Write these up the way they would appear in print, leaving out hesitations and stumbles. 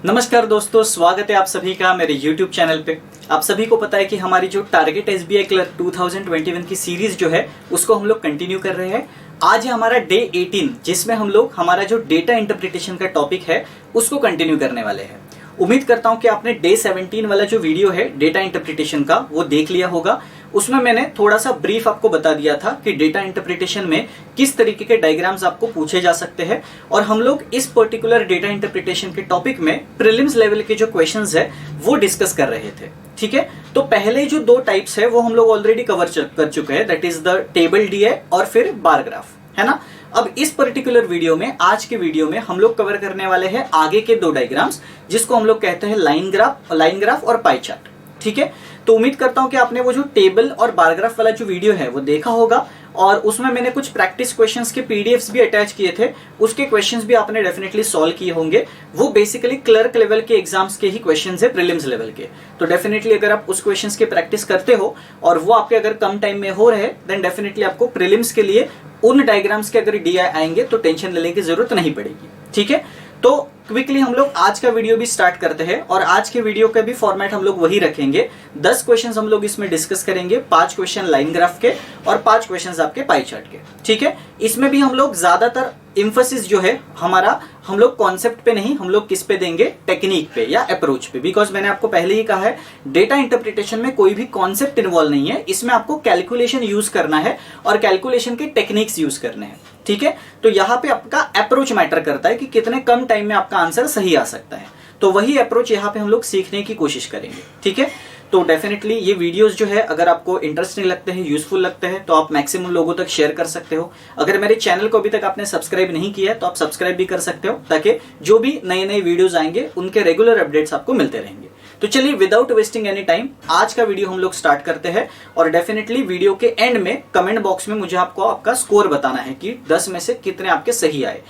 नमस्कार दोस्तों, स्वागत है आप सभी का मेरे YouTube चैनल पे। आप सभी को पता है कि हमारी जो टारगेट SBI क्लर्क 2021 की सीरीज जो है उसको हम लोग कंटिन्यू कर रहे हैं। आज है हमारा डे 18 जिसमें हम लोग हमारा जो डेटा इंटरप्रिटेशन का टॉपिक है उसको कंटिन्यू करने वाले हैं। उम्मीद करता हूं कि आपने डे 17 वाला जो वीडियो है डेटा इंटरप्रिटेशन का वो देख लिया होगा। उसमें मैंने थोड़ा सा ब्रीफ आपको बता दिया था कि डेटा इंटरप्रिटेशन में किस तरीके के डायग्राम्स आपको पूछे जा सकते हैं और हम लोग इस पर्टिकुलर डेटा इंटरप्रिटेशन के टॉपिक में प्रीलिम्स लेवल के जो क्वेश्चंस है वो डिस्कस कर रहे थे। ठीक है, तो पहले जो दो टाइप्स है वो हम लोग ऑलरेडी कवर कर चुके हैं, that is the table DI और फिर बार ग्राफ, है ना। अब इस पर्टिकुलर वीडियो में, आज के वीडियो में हम लोग कवर करने वाले हैं आगे के दो डायग्राम्स जिसको हम लोग कहते हैं लाइन ग्राफ और पाई चार्ट। ठीक है, तो उम्मीद करता हूं कि आपने वो जो टेबल और बार ग्राफ वाला जो वीडियो है वो देखा होगा और उसमें मैंने कुछ प्रैक्टिस क्वेश्चंस के PDFs भी अटैच किए थे। उसके क्वेश्चंस भी आपने डेफिनेटली सॉल्व किए होंगे। वो बेसिकली क्लर्क लेवल के एग्जाम्स के ही क्वेश्चंस है, प्रीलिम्स लेवल के। तो डेफिनेटली अगर आप उस क्वेश्चंस के प्रैक्टिस करते हो और वो आपके अगर कम टाइम में हो रहे देन डेफिनेटली आपको प्रीलिम्स के लिए उन डायग्राम्स के अगर DI आएंगे तो टेंशन लेने की जरूरत नहीं पड़ेगी। ठीक है, तो क्विकली हम लोग आज का वीडियो भी स्टार्ट करते हैं और आज के वीडियो का भी फॉर्मेट हम लोग वही रखेंगे। 10 क्वेश्चंस हम लोग इसमें डिस्कस करेंगे, 5 क्वेश्चन लाइन ग्राफ के और 5 क्वेश्चंस आपके पाई चार्ट के। ठीक है, इसमें भी हम लोग ज्यादातर इंफोसिस जो है हमारा, हम लोग कॉन्सेप्ट पे नहीं, हम लोग किस पे देंगे, टेक्निक पे या अप्रोच पे। बिकॉज मैंने आपको पहले ही कहा है डेटा इंटरप्रिटेशन में कोई भी कॉन्सेप्ट इन्वॉल्व नहीं है, इसमें आपको कैलकुलेशन यूज करना है और कैलकुलेशन के टेक्निक्स यूज करने हैं। ठीक है, तो यहाँ पे आपका अप्रोच मैटर करता है कि कितने कम टाइम में आपका आंसर सही आ सकता है। तो वही अप्रोच यहाँ पे हम लोग सीखने की कोशिश करेंगे। ठीक है, तो डेफिनेटली ये वीडियोस जो है अगर आपको इंटरेस्टिंग लगते हैं, यूजफुल लगते हैं तो आप मैक्सिमम लोगों तक शेयर कर सकते हो। अगर मेरे चैनल को अभी तक आपने सब्सक्राइब नहीं किया है तो आप सब्सक्राइब भी कर सकते हो ताकि जो भी नए नए वीडियोस आएंगे उनके रेगुलर अपडेट्स आपको मिलते रहेंगे। तो चलिए विदाउट वेस्टिंग एनी टाइम आज का वीडियो हम लोग स्टार्ट करते हैं और डेफिनेटली वीडियो के एंड में कमेंट बॉक्स में मुझे आपको आपका स्कोर बताना है कि 10 में से कितने आपके सही आए।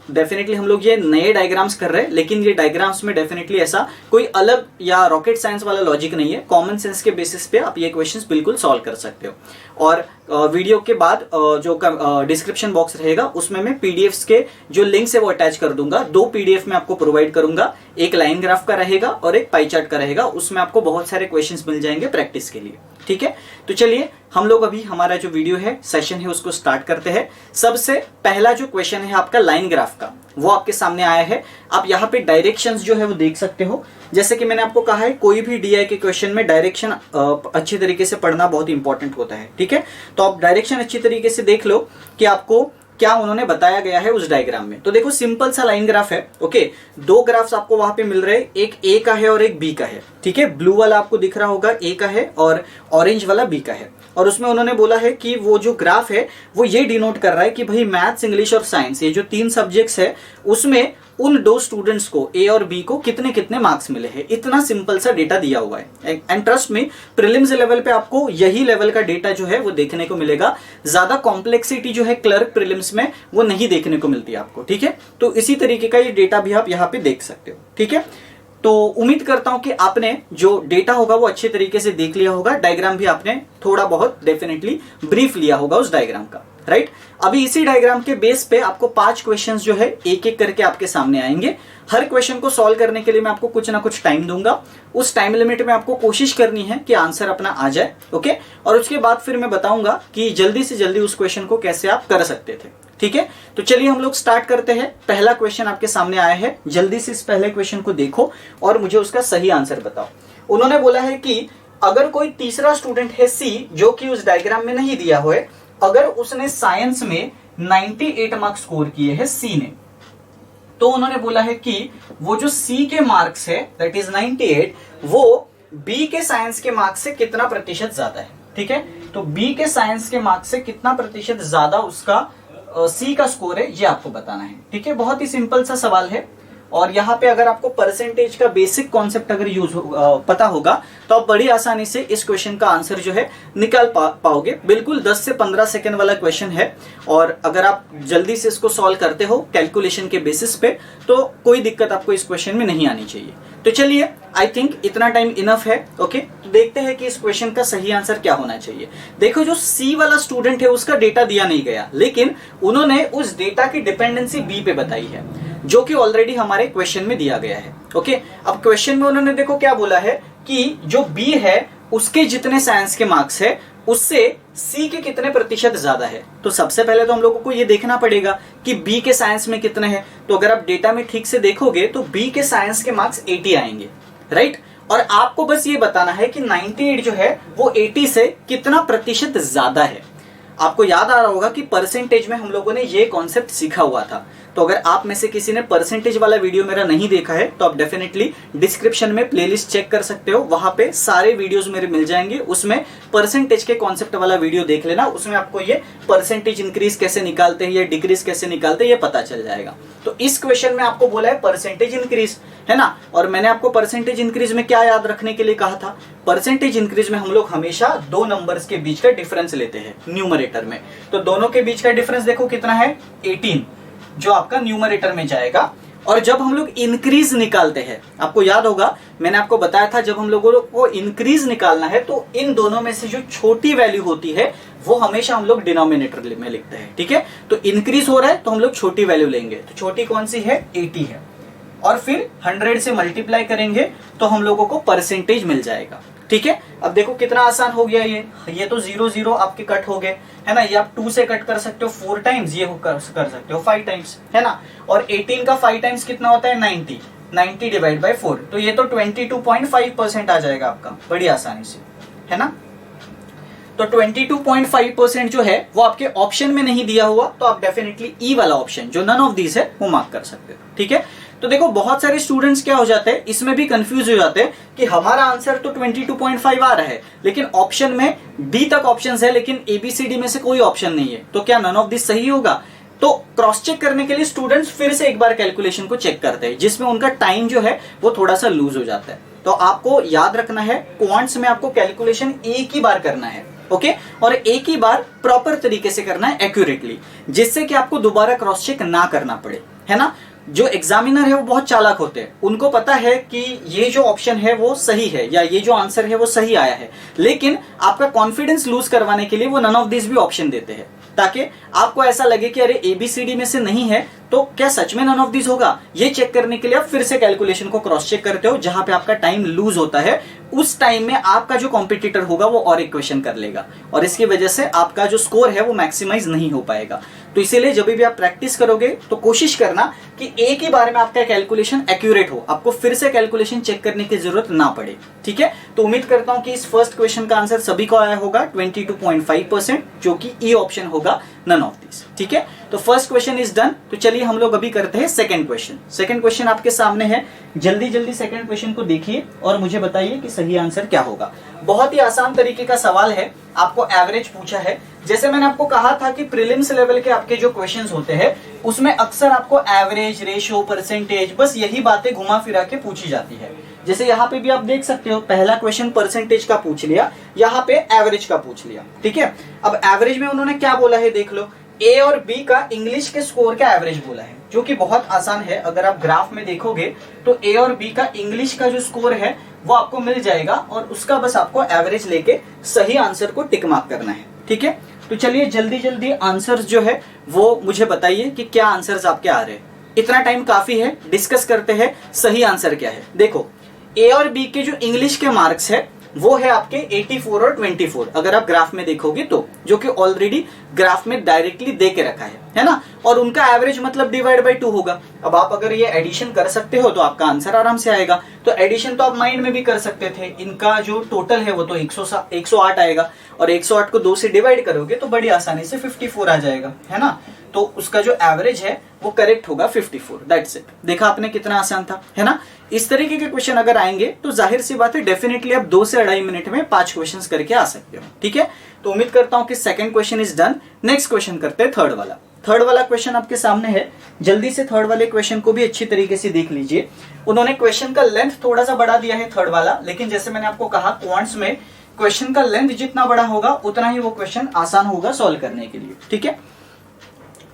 डेफिनेटली हम लोग ये नए डायग्राम्स कर रहे हैं, लेकिन ये डायग्राम्स में डेफिनेटली ऐसा कोई अलग या रॉकेट साइंस वाला लॉजिक नहीं है। कॉमन सेंस के बेसिस पे आप ये क्वेश्चंस बिल्कुल सॉल्व कर सकते हो। और वीडियो के बाद जो डिस्क्रिप्शन बॉक्स रहेगा उसमें मैं PDFs के जो लिंक्स है वो अटैच कर दूंगा। 2 PDF में आपको प्रोवाइड करूंगा, एक लाइन ग्राफ का रहेगा और एक पाई चार्ट का रहेगा। उसमें आपको बहुत सारे क्वेश्चंस मिल जाएंगे प्रैक्टिस के लिए। ठीक है, तो चलिए हम लोग अभी हमारा जो वीडियो है, सेशन है, उसको स्टार्ट करते हैं। सबसे पहला जो क्वेश्चन है आपका लाइन ग्राफ का, वो आपके सामने आया है। आप यहाँ पे डायरेक्शंस जो है वो देख सकते हो। जैसे कि मैंने आपको कहा है कोई भी DI के क्वेश्चन में डायरेक्शन अच्छी तरीके से पढ़ना बहुत इंपॉर्टेंट होता है। ठीक है, तो आप डायरेक्शन अच्छी तरीके से देख लो कि आपको क्या उन्होंने बताया गया है उस डायग्राम में। तो देखो सिंपल सा लाइन ग्राफ है। ओके, 2 ग्राफ्स आपको वहां पे मिल रहे हैं, एक A का है और एक B का है। ठीक है, ब्लू वाला आपको दिख रहा होगा A का है और ऑरेंज वाला B का है। और उसमें उन्होंने बोला है कि वो जो ग्राफ है वो ये डिनोट कर रहा है कि भाई मैथ्स, इंग्लिश और साइंस, ये जो 3 सब्जेक्ट्स है उसमें उन 2 स्टूडेंट्स को A और B को कितने कितने मार्क्स मिले हैं। इतना सिंपल सा डेटा दिया हुआ है एंड ट्रस्ट में प्रीलिम्स लेवल पे आपको यही लेवल का डेटा जो है वो देखने को मिलेगा। ज्यादा कॉम्प्लेक्सिटी जो है क्लर्क प्रीलिम्स में वो नहीं देखने को मिलती है आपको। ठीक है, तो इसी तरीके का ये डेटा भी आप यहाँ पे देख सकते हो। ठीक है, तो उम्मीद करता हूं कि आपने जो डेटा होगा वो अच्छे तरीके से देख लिया होगा। डायग्राम भी आपने थोड़ा बहुत डेफिनेटली ब्रीफ लिया होगा उस डायग्राम का, राइट। अभी इसी डायग्राम के बेस पे आपको 5 क्वेश्चंस जो है एक एक करके आपके सामने आएंगे। हर क्वेश्चन को सॉल्व करने के लिए मैं आपको कुछ ना कुछ टाइम दूंगा। उस टाइम लिमिट में आपको कोशिश करनी है कि आंसर अपना आ जाए। ओके, और उसके बाद फिर मैं बताऊंगा कि जल्दी से जल्दी उस क्वेश्चन को कैसे आप कर सकते थे। ठीक है, तो चलिए हम लोग स्टार्ट करते हैं। पहला क्वेश्चन आपके सामने आया है, जल्दी से इस पहले क्वेश्चन को देखो और मुझे उसका सही आंसर बताओ। उन्होंने बोला है कि अगर कोई तीसरा स्टूडेंट है C जो कि उस डायग्राम में नहीं दिया हुआ है, अगर उसने साइंस में 98 मार्क्स स्कोर किए हैं C ने, तो उन्होंने बोला है कि वो जो C के मार्क्स है दैट इज 98, वो B के साइंस के मार्क्स से कितना प्रतिशत ज्यादा है। ठीक है, तो B के साइंस के मार्क्स से कितना प्रतिशत ज्यादा उसका C का स्कोर है, ये आपको बताना है। ठीक है, बहुत ही सिंपल सा सवाल है और यहाँ पे अगर आपको परसेंटेज का बेसिक कॉन्सेप्ट अगर पता होगा तो आप बड़ी आसानी से इस क्वेश्चन का आंसर जो है निकाल पाओगे। बिल्कुल 10 से 15 सेकंड वाला क्वेश्चन है और अगर आप जल्दी से इसको सॉल्व करते हो कैलकुलेशन के बेसिस पे तो कोई दिक्कत आपको इस क्वेश्चन में नहीं आनी चाहिए। तो चलिए, आई थिंक इतना टाइम इनफ है। ओके, तो देखते हैं कि इस क्वेश्चन का सही आंसर क्या होना चाहिए। देखो, जो C वाला स्टूडेंट है उसका डेटा दिया नहीं गया, लेकिन उन्होंने उस डेटा की डिपेंडेंसी B पे बताई है। जो कि ऑलरेडी हमारे क्वेश्चन में दिया गया है। ओके, अब क्वेश्चन में उन्होंने देखो क्या बोला है कि जो बी है उसके जितने साइंस के मार्क्स है उससे सी के कितने प्रतिशत ज्यादा है। तो सबसे पहले तो हम लोगों को ये देखना पड़ेगा कि बी के साइंस में कितने हैं। तो अगर आप डेटा में ठीक से देखोगे तो बी के साइंस के मार्क्स 80 आएंगे, राइट। और आपको बस ये बताना है कि 98 जो है वो 80 से कितना प्रतिशत ज्यादा है। आपको याद आ रहा होगा कि परसेंटेज में हम लोगों ने ये कॉन्सेप्ट सीखा हुआ था। तो अगर आप में से किसी ने परसेंटेज वाला वीडियो मेरा नहीं देखा है तो आप डेफिनेटली डिस्क्रिप्शन में प्लेलिस्ट चेक कर सकते हो, वहां पे सारे वीडियोस मेरे मिल जाएंगे। उसमें परसेंटेज के कॉन्सेप्ट वाला वीडियो देख लेना, उसमें आपको ये परसेंटेज इंक्रीज कैसे निकालते हैं या डिक्रीज कैसे निकालते हैं ये पता चल जाएगा। तो इस क्वेश्चन में आपको बोला है परसेंटेज इंक्रीज, है ना। और मैंने आपको परसेंटेज इंक्रीज में क्या याद रखने के लिए कहा था, परसेंटेज इंक्रीज में हम लोग हमेशा दो नंबर्स के बीच का डिफरेंस लेते हैं न्यूमरेटर में। तो दोनों के बीच का डिफरेंस देखो कितना है, 18, जो आपका न्यूमरेटर में जाएगा। और जब हम लोग इंक्रीज निकालते हैं, आपको याद होगा मैंने आपको बताया था जब हम लोगों को इंक्रीज निकालना है तो इन दोनों में से जो छोटी वैल्यू होती है वो हमेशा हम लोग डिनोमिनेटर में लिखते हैं, ठीक है। तो इंक्रीज हो रहा है तो हम लोग छोटी वैल्यू लेंगे, तो छोटी कौन सी है, 80 है। और फिर 100 से मल्टीप्लाई करेंगे तो हम लोगों को परसेंटेज मिल जाएगा, ठीक है। अब देखो कितना आसान हो गया ये तो 0 0 आपके कट हो गए, है ना। ये आप 2 से कट कर सकते हो 4 टाइम्स, ये कर सकते हो 5 टाइम्स, है ना। और 18 का 5 टाइम्स कितना होता है, 90 डिवाइड बाय 4, तो ये तो 22.5% आ जाएगा आपका बड़ी आसानी से, है ना। तो 22.5% जो है वो आपके ऑप्शन में नहीं दिया हुआ, तो आप डेफिनेटली ई वाला ऑप्शन जो नन ऑफ दीज है वो मार्क कर सकते हो, ठीक है। तो देखो बहुत सारे स्टूडेंट्स क्या हो जाते हैं, इसमें भी कंफ्यूज हो जाते हैं कि हमारा आंसर तो 22.5 आ रहा है लेकिन ऑप्शन में डी तक ऑप्शंस है लेकिन एबीसीडी में से कोई ऑप्शन नहीं है, तो क्या नन ऑफ दिस सही होगा। तो क्रॉस चेक करने के लिए स्टूडेंट्स फिर से एक बार कैलकुलेशन को चेक करते हैं, जिसमें उनका टाइम जो है वो थोड़ा सा लूज हो जाता है। तो आपको याद रखना है क्वांट्स में आपको कैलकुलेशन एक ही बार करना है, ओके। और एक ही बार प्रॉपर तरीके से करना है, एक्यूरेटली, जिससे कि आपको दोबारा क्रॉस चेक ना करना पड़े, है ना। जो एग्जामिनर है वो बहुत चालाक होते हैं, उनको पता है कि ये जो ऑप्शन है वो सही है या ये जो आंसर है वो सही आया है, लेकिन आपका कॉन्फिडेंस लूज करवाने के लिए वो नन ऑफ दिस भी ऑप्शन देते हैं ताकि आपको ऐसा लगे कि अरे एबीसीडी में से नहीं है तो क्या सच में नन ऑफ दिस होगा। ये चेक करने के लिए आप फिर से कैलकुलेशन को क्रॉस चेक करते हो, जहां पे आपका टाइम लूज होता है उस टाइम में आपका जो कॉम्पिटिटर होगा वो और एक क्वेश्चन कर लेगा और इसकी वजह से आपका जो स्कोर है वो मैक्सिमाइज नहीं हो पाएगा। तो इसीलिए जब भी आप प्रैक्टिस करोगे तो कोशिश करना कि एक ही बार में आपका कैलकुलेशन एक्यूरेट हो, आपको फिर से कैलकुलेशन चेक करने की जरूरत ना पड़े, ठीक है। तो उम्मीद करता हूं कि इस फर्स्ट क्वेश्चन का आंसर सभी को आया होगा 22.5%, जो कि ई ऑप्शन होगा, नन ऑफ दिस, ठीक है। तो फर्स्ट क्वेश्चन इज डन। तो चलिए हम लोग अभी करते हैं सेकंड क्वेश्चन। सेकंड क्वेश्चन आपके सामने है, जल्दी जल्दी सेकंड क्वेश्चन को देखिए और मुझे बताइए कि सही आंसर क्या होगा। बहुत ही आसान तरीके का सवाल है, आपको एवरेज पूछा है। जैसे मैंने आपको कहा था कि प्रीलिम्स लेवल के आपके जो क्वेश्चंस होते हैं उसमें अक्सर आपको एवरेज, रेशो, परसेंटेज, बस यही बातें घुमा फिरा के पूछी जाती है। जैसे यहाँ पे भी आप देख सकते हो, पहला क्वेश्चन परसेंटेज का पूछ लिया, यहाँ पे एवरेज का पूछ लिया, ठीक है। अब एवरेज में उन्होंने क्या बोला है देख लो, ए और बी का इंग्लिश के स्कोर का एवरेज बोला है, जो कि बहुत आसान है। अगर आप ग्राफ में देखोगे तो ए और बी का इंग्लिश का जो स्कोर है वो आपको मिल जाएगा और उसका बस आपको एवरेज लेके सही आंसर को टिक मार्क करना है, ठीक है। तो चलिए जल्दी जल्दी आंसर्स जो है वो मुझे बताइए कि क्या आंसर्स आपके आ रहे हैं। इतना टाइम काफी है, डिस्कस करते हैं सही आंसर क्या है। देखो ए और बी के जो इंग्लिश के मार्क्स है वो है आपके 84 और 24, अगर आप ग्राफ में देखोगे तो, जो कि ऑलरेडी ग्राफ में डायरेक्टली दे के रखा है ना। और उनका एवरेज मतलब डिवाइड बाय 2 होगा। अब आप अगर ये एडिशन कर सकते हो तो आपका आंसर आराम से आएगा। तो एडिशन तो आप माइंड में भी कर सकते थे, इनका जो टोटल है वो तो 108 आएगा और 108 को 2 से डिवाइड करोगे तो बड़ी आसानी से 54 आ जाएगा, है ना। तो उसका जो एवरेज है वो करेक्ट होगा 54, दैट्स इट। देखा आपने कितना आसान था, है ना। इस तरीके के क्वेश्चन अगर आएंगे तो जाहिर सी बात है डेफिनेटली आप 2 से 2.5 मिनट में 5 क्वेश्चंस करके आ सकते हो, ठीक है। तो उम्मीद करता हूं कि second question is done. Next question करते हैं थर्ड वाला। थर्ड वाला क्वेश्चन आपके सामने है, जल्दी से थर्ड वाले क्वेश्चन को भी अच्छी तरीके से देख लीजिए। उन्होंने क्वेश्चन का लेंथ थोड़ा सा बढ़ा दिया है थर्ड वाला, लेकिन जैसे मैंने आपको कहा क्वांट्स में क्वेश्चन का लेंथ जितना बड़ा होगा उतना ही वो क्वेश्चन आसान होगा सॉल्व करने के लिए, ठीक है।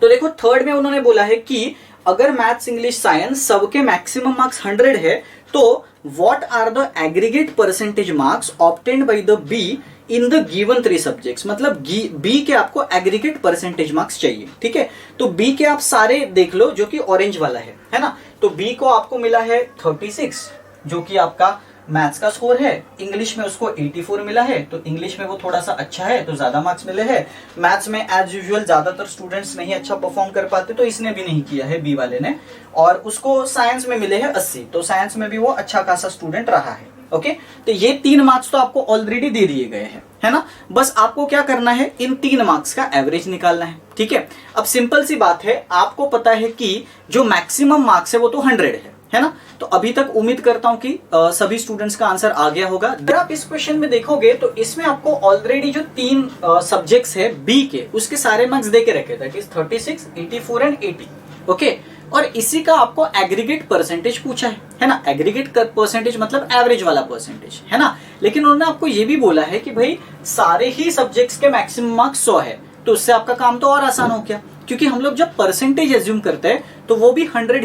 तो देखो थर्ड में उन्होंने बोला है कि अगर मैथ्स इंग्लिश साइंस सबके मैक्सिमम मार्क्स 100 है तो what are the aggregate percentage marks obtained by the B in the given 3 subjects. मतलब बी के आपको एग्रीगेट परसेंटेज मार्क्स चाहिए, ठीक है। तो बी के आप सारे देख लो जो कि ऑरेंज वाला है ना। तो बी को आपको मिला है 36 जो कि आपका मैथ्स का स्कोर है। इंग्लिश में उसको 84 मिला है, तो इंग्लिश में वो थोड़ा सा अच्छा है तो ज्यादा मार्क्स मिले हैं। मैथ्स में एज यूजुअल ज्यादातर स्टूडेंट्स नहीं अच्छा परफॉर्म कर पाते, तो इसने भी नहीं किया है बी वाले ने। और उसको साइंस में मिले हैं 80, तो साइंस में भी वो अच्छा खासा स्टूडेंट रहा है। ओके, तो ये 3 मार्क्स तो आपको ऑलरेडी दे दिए गए हैं, है ना। बस आपको क्या करना है, इन 3 मार्क्स का एवरेज निकालना है, ठीक है। अब सिंपल सी बात है, आपको पता है कि जो मैक्सिमम मार्क्स है वो तो 100 है ना। तो अभी तक उम्मीद करता हूं कि सभी स्टूडेंट्स का आंसर आ गया होगा। अगर आप इस क्वेश्चन में देखोगे तो इसमें आपको ऑलरेडी जो 3 सब्जेक्ट्स है बी के, उसके सारे मार्क्स दे के रखे, दैट इज 36, 84 एंड 80। ओके, और इसी का आपको एग्रीगेट परसेंटेज पूछा है ना। एग्रीगेट परसेंटेज मतलब एवरेज वाला परसेंटेज, है ना। लेकिन उन्होंने आपको ये भी बोला है कि भाई सारे ही सब्जेक्ट्स के मैक्सिमम मार्क्स 100 है, तो उससे आपका काम तो और आसान हो गया। क्योंकि हम लोग जब परसेंटेज एज्यूम करते हैं तो वो भी 100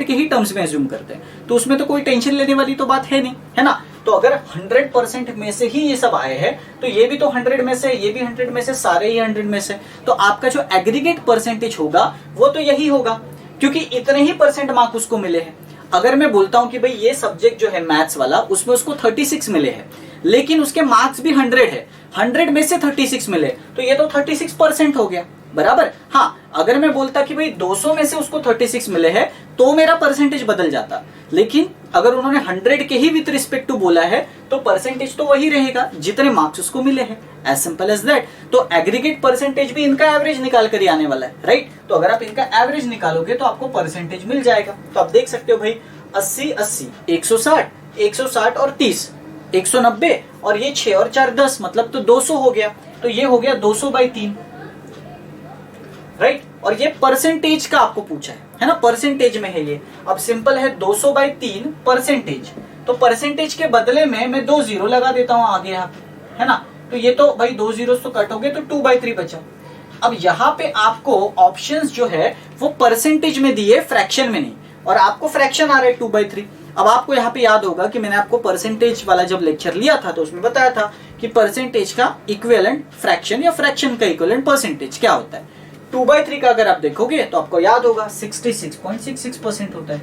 के ही टर्म्स में एज्यूम करते हैं, तो उसमें तो कोई टेंशन लेने वाली तो बात है नहीं, है ना। तो अगर 100% में से ही ये सब आए हैं तो ये भी तो 100 में से, ये भी 100 में से, सारे ही 100 में से, तो आपका जो एग्रीगेट परसेंटेज होगा वो तो यही होगा, क्योंकि इतने ही परसेंट मार्क उसको मिले हैं। अगर मैं बोलता हूं कि भाई ये सब्जेक्ट जो है मैथ्स वाला, उसमें उसको 36 मिले हैं, लेकिन उसके मार्क्स भी 100 है, 100 में से 36 मिले, तो ये तो 36% हो गया, बराबर। हाँ, अगर मैं बोलता कि भाई 200 में से उसको 36 मिले हैं तो मेरा परसेंटेज बदल जाता, लेकिन अगर उन्होंने 100 के ही विद रिस्पेक्ट टू बोला है तो परसेंटेज तो वही रहेगा जितने मार्क्स उसको मिले हैं, एज सिंपल एज दैट। तो एग्रीगेट परसेंटेज भी इनका एवरेज निकाल कर ही आने वाला है, राइट। तो अगर आप इनका एवरेज निकालोगे तो आपको परसेंटेज मिल जाएगा। तो आप देख सकते हो भाई 80 80, 160 160 और 30, 190, और ये 6 और 4 10, मतलब तो 200 हो गया। तो ये हो गया 200/3, राइट। और ये परसेंटेज का आपको पूछा है ना, परसेंटेज में है ये। अब सिंपल है 200/3 परसेंटेज, तो परसेंटेज के बदले में मैं 2 0 लगा देता हूं आगे यहाँ पे, है ना। तो ये तो भाई 2 zeros तो कट हो गए, तो 2/3 बचा। अब यहाँ पे आपको ऑप्शंस जो है वो परसेंटेज में दिए, फ्रैक्शन में नहीं, और आपको फ्रैक्शन आ रहा है 2/3। अब आपको यहाँ पे याद होगा कि मैंने आपको परसेंटेज वाला जब लेक्चर लिया था तो उसमें बताया था कि परसेंटेज का इक्विवेलेंट फ्रैक्शन या फ्रैक्शन का इक्विवेलेंट परसेंटेज क्या होता है। 2/3 का अगर आप देखोगे तो आपको याद होगा 66.66% होता है।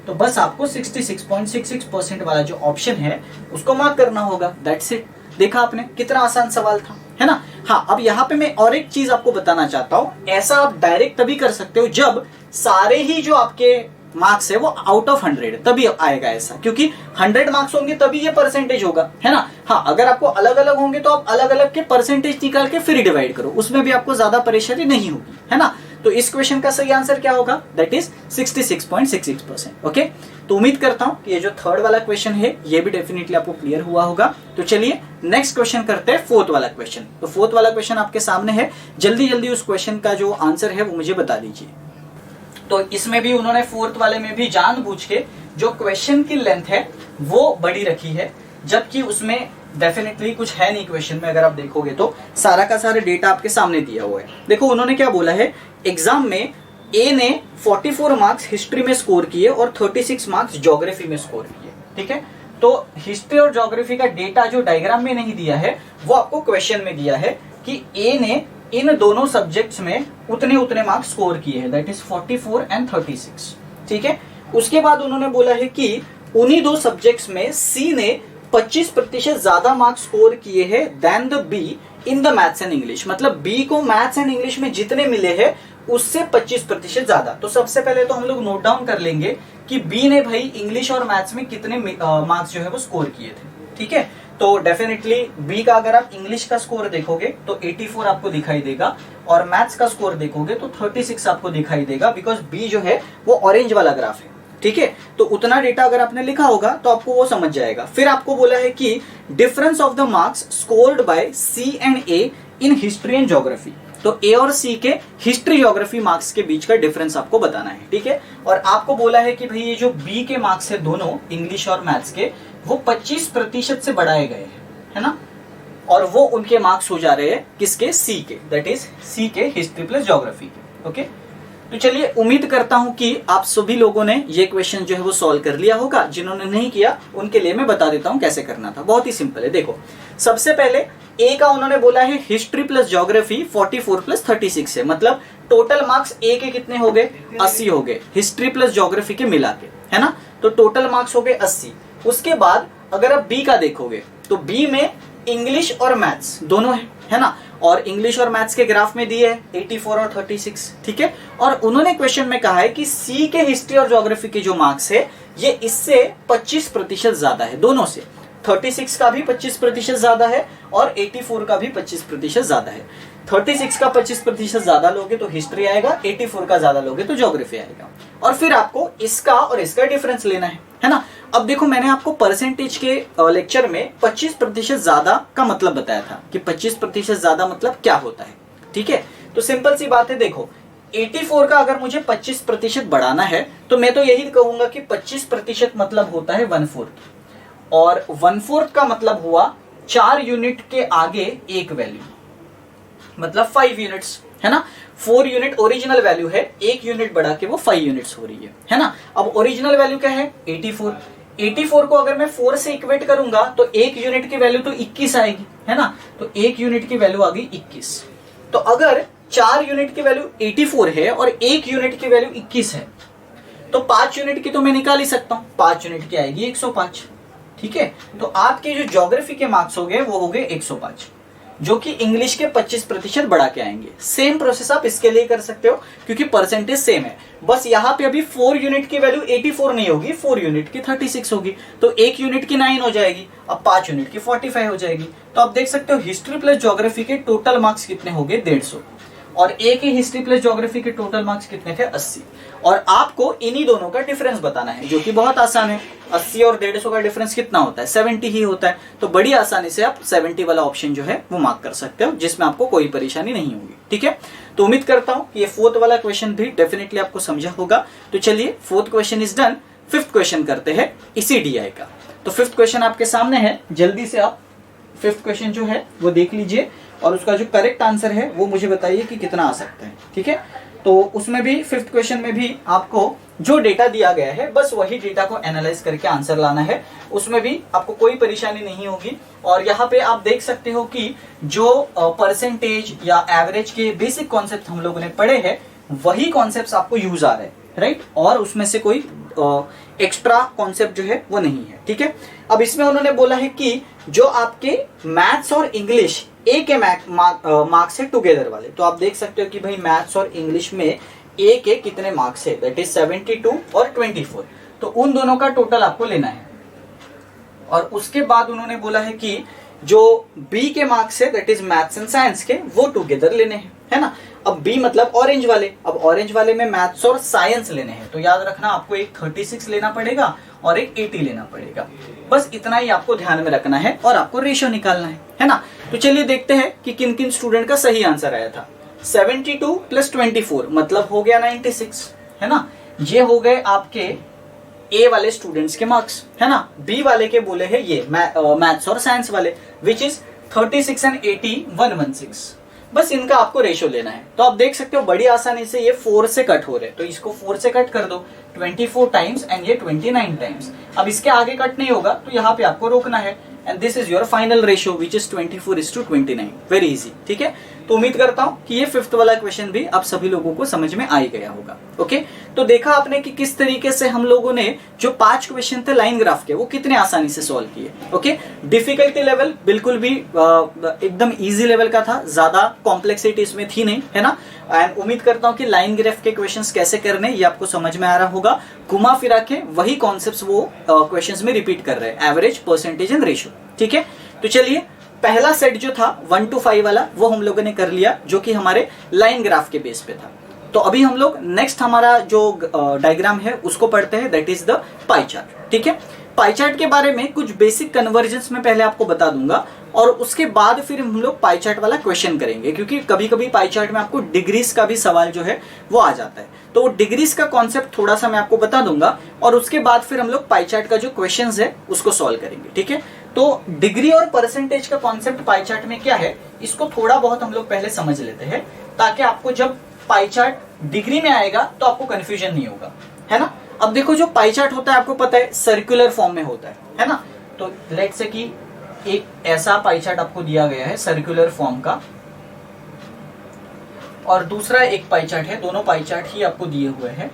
तो बस आपको 66.66% वाला जो ऑप्शन है उसको मार्क करना होगा, दैट्स इट। देखा आपने, कितना आसान सवाल था, है ना। हाँ, अब यहाँ पे मैं और एक चीज आपको बताना चाहता हूँ। ऐसा आप डायरेक्ट तभी कर सकते हो जब सारे ही जो आपके मार्क्स है वो आउट ऑफ 100, तभी आएगा ऐसा, क्योंकि 100 मार्क्स होंगे तभी ये परसेंटेज होगा, है ना। हाँ, अगर आपको अलग अलग होंगे तो आप अलग अलग के परसेंटेज निकाल के फिर डिवाइड करो, उसमें भी आपको ज्यादा परेशानी नहीं होगी, है ना। तो इस क्वेश्चन का सही आंसर क्या होगा, दैट इज 66.66%। ओके, तो उम्मीद करता हूं कि ये जो थर्ड वाला क्वेश्चन है ये भी डेफिनेटली आपको क्लियर हुआ होगा। तो चलिए नेक्स्ट क्वेश्चन करते हैं, फोर्थ वाला क्वेश्चन। तो फोर्थ वाला क्वेश्चन आपके सामने है, जल्दी जल्दी उस क्वेश्चन का जो आंसर है वो मुझे बता दीजिए। तो इसमें भी उन्होंने फोर्थ वाले में भी जानबूझ के जो क्वेश्चन की लेंथ है वो बड़ी रखी है, जबकि उसमें डेफिनेटली कुछ है नहीं क्वेश्चन में। अगर आप देखोगे तो सारा का सारा डेटा आपके सामने दिया हुआ है। देखो उन्होंने क्या बोला है, एग्जाम में ए ने 44 मार्क्स हिस्ट्री में स्कोर किए और 36 मार्क्स ज्योग्राफी में स्कोर किए, ठीक है। तो हिस्ट्री और ज्योग्राफी का डेटा जो डायग्राम में नहीं दिया है वो आपको क्वेश्चन में दिया है कि ए ने इन दोनों सब्जेक्ट्स में उतने उतने मार्क्स स्कोर किए हैं, दैट इज 44 एंड 36, ठीक है। उसके बाद उन्होंने बोला है कि उन्हीं 2 सब्जेक्ट्स में सी ने 25% ज्यादा मार्क्स स्कोर किए हैं then the B in the maths and English. मतलब बी को मैथ्स एंड इंग्लिश में जितने मिले हैं उससे 25% ज्यादा। तो सबसे पहले तो हम लोग नोट डाउन कर लेंगे कि बी ने भाई इंग्लिश और मैथ्स में कितने मार्क्स जो है वो स्कोर किए थे, ठीक है। तो डेफिनेटली बी का अगर आप इंग्लिश का स्कोर देखोगे तो 84 आपको दिखाई देगा, और मैथ्स का स्कोर देखोगे तो 36 आपको दिखाई देगा, बिकॉज बी जो है वो ऑरेंज वाला ग्राफ है, ठीक है। तो उतना डेटा अगर आपने लिखा होगा तो आपको वो समझ जाएगा। फिर आपको बोला है कि difference of the marks scored by C and A in history and geography. तो ए और सी के हिस्ट्री ज्योग्राफी मार्क्स के बीच का डिफरेंस आपको बताना है, ठीक है। और आपको बोला है कि भाई ये जो बी के मार्क्स है दोनों इंग्लिश और मैथ्स के, वो 25% से बढ़ाए गए हैं, है ना। और वो उनके मार्क्स हो जा रहे हैं किसके, सी के, दैट इज सी के हिस्ट्री प्लस ज्योग्राफी के, ओके। तो चलिए उम्मीद करता हूं कि आप सभी लोगों ने ये क्वेश्चन जो है वो सॉल्व कर लिया होगा। जिन्होंने नहीं किया उनके लिए मैं बता देता हूं कैसे करना था। बहुत ही सिंपल है। देखो सबसे पहले ए का उन्होंने बोला है हिस्ट्री प्लस ज्योग्राफी 44 प्लस 36 है, मतलब टोटल मार्क्स ए के कितने हो गए 80 हो गए, हिस्ट्री प्लस ज्योग्राफी के मिला के, है ना। तो टोटल मार्क्स हो गए 80। उसके बाद अगर आप बी का देखोगे तो बी में इंग्लिश और मैथ्स दोनों है ना, और इंग्लिश और मैथ्स के ग्राफ में दिए है 84 और 36, ठीक है। और उन्होंने क्वेश्चन में कहा है कि सी के हिस्ट्री और ज्योग्राफी के जो मार्क्स है ये इससे 25% ज्यादा है, दोनों से 36 का भी 25% ज्यादा है और 84 का भी 25% ज्यादा है। 36 का 25% ज्यादा लोगे तो हिस्ट्री आएगा, 84 का ज्यादा लोगे तो ज्योग्राफी आएगा। और फिर आपको इसका और इसका डिफरेंस लेना है ना। अब देखो मैंने आपको परसेंटेज के लेक्चर में 25% ज्यादा का मतलब बताया था कि 25% ज्यादा मतलब क्या होता है, ठीक है। तो सिंपल सी बात है, देखो 84 का अगर मुझे 25% बढ़ाना है तो मैं तो यही कहूंगा कि 25% मतलब होता है 1/4, और 1/4 का मतलब हुआ 4 यूनिट के आगे एक वैल्यू, मतलब 5 यूनिट्स, है ना। 4 यूनिट ओरिजिनल वैल्यू है, 1 यूनिट बढ़ा के वो 5 यूनिट्स हो रही है ना। अब ओरिजिनल वैल्यू क्या है 84, 84 को अगर मैं 4 से इक्वेट करूंगा तो 1 यूनिट की वैल्यू तो 21 आएगी, है ना। तो 1 यूनिट की वैल्यू आ गई 21। तो अगर 4 यूनिट की वैल्यू 84 है और 1 यूनिट की वैल्यू 21 है तो 5 यूनिट की तो मैं निकाल ही सकता हूं, 5 यूनिट की आएगी 105, ठीक है। तो आपके जो ज्योग्राफी के मार्क्स हो गए वो हो गए 105, जो कि इंग्लिश के 25% बढ़ा के आएंगे। सेम प्रोसेस आप इसके लिए कर सकते हो क्योंकि परसेंटेज सेम है, बस यहाँ पे अभी 4 यूनिट की वैल्यू 84 नहीं होगी, 4 यूनिट की 36 होगी, तो 1 यूनिट की 9 हो जाएगी, अब 5 यूनिट की 45 हो जाएगी। तो आप देख सकते हो हिस्ट्री प्लस ज्योग्राफी के टोटल मार्क्स कितने हो गए 150, और ए के हिस्ट्री प्लस ज्योग्राफी के टोटल मार्क्स कितने थे 80। और आपको इन्हीं दोनों का डिफरेंस बताना है, जो कि बहुत आसान है। 80 और 150 का डिफरेंस कितना होता है 70 ही होता है। तो बड़ी आसानी से आप 70 वाला ऑप्शन जो है वो मार्क कर सकते हो, जिसमें आपको कोई परेशानी नहीं होगी, ठीक है। तो उम्मीद करता हूं कि ये 4th वाला क्वेश्चन भी डेफिनेटली आपको समझा होगा। तो चलिए 4th question is done. 5th question करते हैं इसी डीआई का। तो 5th क्वेश्चन आपके सामने है, जल्दी से आप 5th क्वेश्चन जो है वो देख लीजिए और उसका जो करेक्ट आंसर है वो मुझे बताइए कि कितना आ सकता है, ठीक है। तो उसमें भी 5th क्वेश्चन में भी आपको जो डेटा दिया गया है बस वही डेटा को एनालाइज करके आंसर लाना है, उसमें भी आपको कोई परेशानी नहीं होगी। और यहाँ पे आप देख सकते हो कि जो परसेंटेज या एवरेज के बेसिक कॉन्सेप्ट हम लोगों ने पढ़े हैं वही कॉन्सेप्ट आपको यूज आ रहे हैं, राइट। और उसमें से कोई एक्स्ट्रा कॉन्सेप्ट जो है वो नहीं है, ठीक है। अब इसमें उन्होंने बोला है कि जो आपके मैथ्स और इंग्लिश ए के मार्क्स है टुगेदर वाले, तो आप देख सकते हो कि भाई मैथ्स और इंग्लिश में ए के कितने मार्क्स है, दैट इज 72 और 24। तो उन दोनों का टोटल आपको लेना है। और उसके बाद उन्होंने बोला है कि जो बी के मार्क्स है that is maths and science के, वो टुगेदर लेने हैं, है ना। अब बी मतलब ऑरेंज वाले, अब ऑरेंज वाले में मैथ्स और साइंस लेने हैं, तो याद रखना आपको एक 36 लेना पड़ेगा और एक 80 लेना पड़ेगा। बस इतना ही आपको ध्यान में रखना है और आपको रेशियो निकालना है ना। तो चलिए देखते हैं कि किन किन स्टूडेंट का सही आंसर आया था। 72 प्लस 24 मतलब हो गया 96, है ना। ये हो गए आपके ए वाले स्टूडेंट्स के मार्क्स, है ना। बी वाले के बोले हैं ये मैथ्स और साइंस वाले, विच इज 36 एंड 80 116। बस इनका आपको रेशियो लेना है। तो आप देख सकते हो बड़ी आसानी से ये 4 से कट हो रहे हैं, तो इसको 4 से कट कर दो 24 टाइम्स एंड ये 29 टाइम्स। अब इसके आगे कट नहीं होगा तो यहाँ पे आपको रोकना है, and this is your final ratio which is 24:29। Very easy, ठीक है। तो उम्मीद करता हूं कि ये 5th वाला क्वेश्चन भी आप सभी लोगों को समझ में आ ही गया होगा। ओके, तो देखा आपने कि किस तरीके से हम लोगों ने जो 5 क्वेश्चन थे लाइन ग्राफ के वो कितने आसानी से सॉल्व किए। ओके, डिफिकल्टी लेवल बिल्कुल भी एकदम इजी लेवल का था, ज्यादा कॉम्प्लेक्सिटी इसमें थी नहीं, है ना। एंड उम्मीद करता हूं कि लाइन ग्राफ के क्वेश्चंस कैसे करने ये आपको समझ में आ रहा होगा। घुमा फिरा के वही कॉन्सेप्ट्स वो क्वेश्चंस में रिपीट कर रहे हैं, एवरेज, परसेंटेज एंड रेशियो, ठीक है। तो चलिए पहला सेट जो था 1 to 5 वाला वो हम लोगों ने कर लिया, जो कि हमारे लाइन ग्राफ के बेस पे था। तो अभी हम लोग नेक्स्ट हमारा जो डायग्राम है उसको पढ़ते हैं, that is the pie chart, ठीक है। पाई चार्ट के बारे में कुछ बेसिक कन्वर्जेंस में पहले आपको बता दूंगा और उसके बाद फिर हम लोग पाई चार्ट वाला क्वेश्चन करेंगे, क्योंकि कभी कभी पाई चार्ट में आपको डिग्रीज का भी सवाल जो है वो आ जाता है। तो डिग्रीज का कॉन्सेप्ट थोड़ा सा मैं आपको बता दूंगा और उसके बाद फिर हम लोग पाई चार्ट का जो क्वेश्चन है उसको सॉल्व करेंगे, ठीक है। तो डिग्री और परसेंटेज का कॉन्सेप्ट पाई चार्ट में क्या है इसको थोड़ा बहुत हम लोग पहले समझ लेते हैं, ताकि आपको जब पाई चार्ट डिग्री में आएगा तो आपको कंफ्यूजन नहीं होगा, है ना। अब देखो जो पाई चार्ट होता है आपको पता है सर्कुलर फॉर्म में होता है ना। तो लेट्स से कि एक ऐसा पाई चार्ट आपको दिया गया है सर्कुलर फॉर्म का, और दूसरा एक पाई चार्ट है, दोनों पाई चार्ट ही आपको दिए हुए हैं,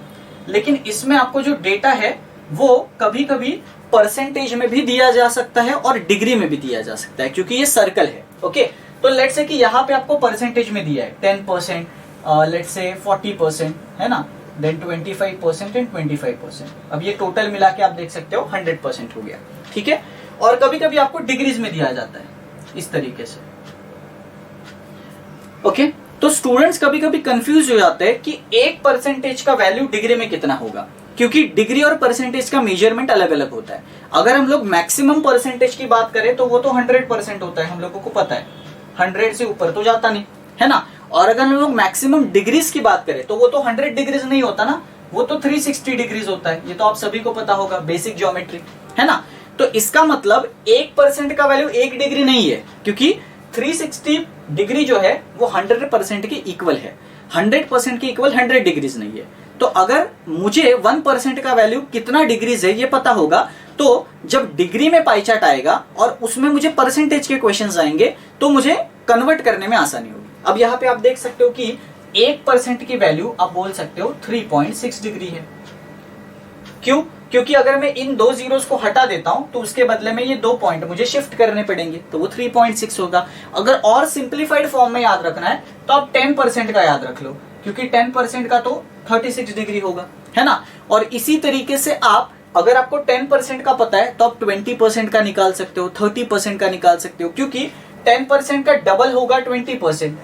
लेकिन इसमें आपको जो डेटा है वो कभी कभी परसेंटेज में भी दिया जा सकता है और डिग्री में भी दिया जा सकता है, क्योंकि ये सर्कल है। ओके, तो लेट्स से कि यहाँ पे आपको परसेंटेज में दिया है 10%, लेट्स से 40%, है ना, देन 25% एंड 25%। अब ये टोटल मिला के आप देख सकते हो 100% हो गया, ठीक है। और कभी कभी आपको डिग्रीज में दिया जाता है इस तरीके से। ओके, तो स्टूडेंट्स कभी कभी कंफ्यूज हो जाते हैं कि 1% का वैल्यू डिग्री में कितना होगा, क्योंकि डिग्री और परसेंटेज का मेजरमेंट अलग अलग होता है। अगर हम लोग मैक्सिमम परसेंटेज की बात करें तो वो तो 100% होता है, हम लोगों को पता है, 100 से ऊपर तो जाता नहीं, है ना। और अगर हम लोग मैक्सिमम डिग्रीज की बात करें तो वो तो 100 डिग्रीज नहीं होता ना, वो तो 360 डिग्रीज होता है। ये तो आप सभी को पता होगा, बेसिक ज्योमेट्री, है ना। तो इसका मतलब 1% का वैल्यू 1 डिग्री नहीं है, क्योंकि 360 डिग्री जो है वो 100% के इक्वल है। 100% के इक्वल 100 डिग्रीज नहीं है। तो अगर मुझे 1% का वैल्यू कितना डिग्रीज है ये पता होगा, तो जब डिग्री में पाई चार्ट आएगा और उसमें मुझे परसेंटेज के क्वेश्चंस आएंगे तो मुझे कन्वर्ट करने में आसानी होगी। अब यहाँ पे आप देख सकते हो कि 1% की वैल्यू आप बोल सकते हो 3.6 डिग्री है। क्यों? क्योंकि अगर मैं इन दो जीरोस को हटा देता हूं तो उसके बदले में ये 2 पॉइंट मुझे शिफ्ट करने पड़ेंगे, तो वो 3.6 होगा। अगर और सिंप्लीफाइड फॉर्म में याद रखना है तो आप 10% का याद रख लो, क्योंकि 10% का तो 36 डिग्री होगा, है ना। और इसी तरीके से आप, अगर आपको 10% का पता है तो आप 20% का निकाल सकते हो, 30% का निकाल सकते हो, क्योंकि 10% का डबल होगा 20%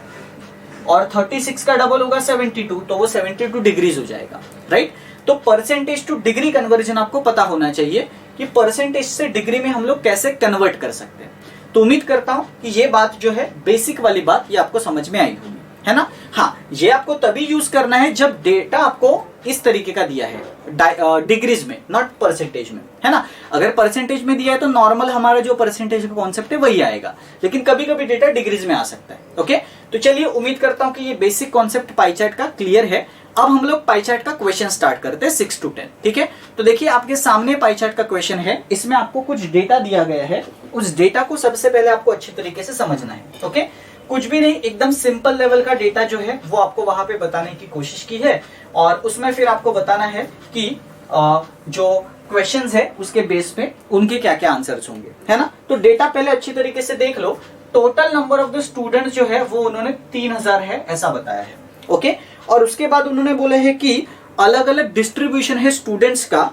और 36 का डबल होगा 72, तो वो 72 डिग्रीज हो जाएगा, राइट। तो परसेंटेज टू डिग्री कन्वर्जन आपको पता होना चाहिए कि परसेंटेज से डिग्री में हम लोग कैसे कन्वर्ट कर सकते हैं। तो उम्मीद करता हूं कि ये बात जो है, बेसिक वाली बात, ये आपको समझ में आई होगी, है ना। हाँ, ये आपको तभी यूज करना है जब डेटा आपको इस तरीके का दिया है डिग्रीज में, नॉट परसेंटेज में, है ना। अगर परसेंटेज में दिया है तो नॉर्मल हमारा जो परसेंटेज का कॉन्सेप्ट है वही आएगा, लेकिन कभी कभी डेटा डिग्रीज में आ सकता है। ओके, तो चलिए, उम्मीद करता हूं कि ये बेसिक कॉन्सेप्ट पाई चार्ट का क्लियर है। अब हम लोग पाई चार्ट का क्वेश्चन स्टार्ट करते हैं 6 to 10, ठीक है। तो देखिए, आपके सामने पाई चार्ट का क्वेश्चन है, इसमें आपको कुछ डेटा दिया गया है, उस डेटा को सबसे पहले आपको अच्छी तरीके से समझना है। ओके, कुछ भी नहीं, एकदम सिंपल लेवल का डेटा जो है वो आपको वहां पे बताने की कोशिश की है, और उसमें फिर आपको बताना है कि जो क्वेश्चंस है उसके बेस पे उनके क्या क्या आंसर्स होंगे, है ना। तो डेटा पहले अच्छी तरीके से देख लो। Total number of the students जो है वो उन्होंने 3000 है ऐसा बताया है। ओके, और उसके बाद उन्होंने बोला है कि अलग अलग डिस्ट्रीब्यूशन है स्टूडेंट्स का,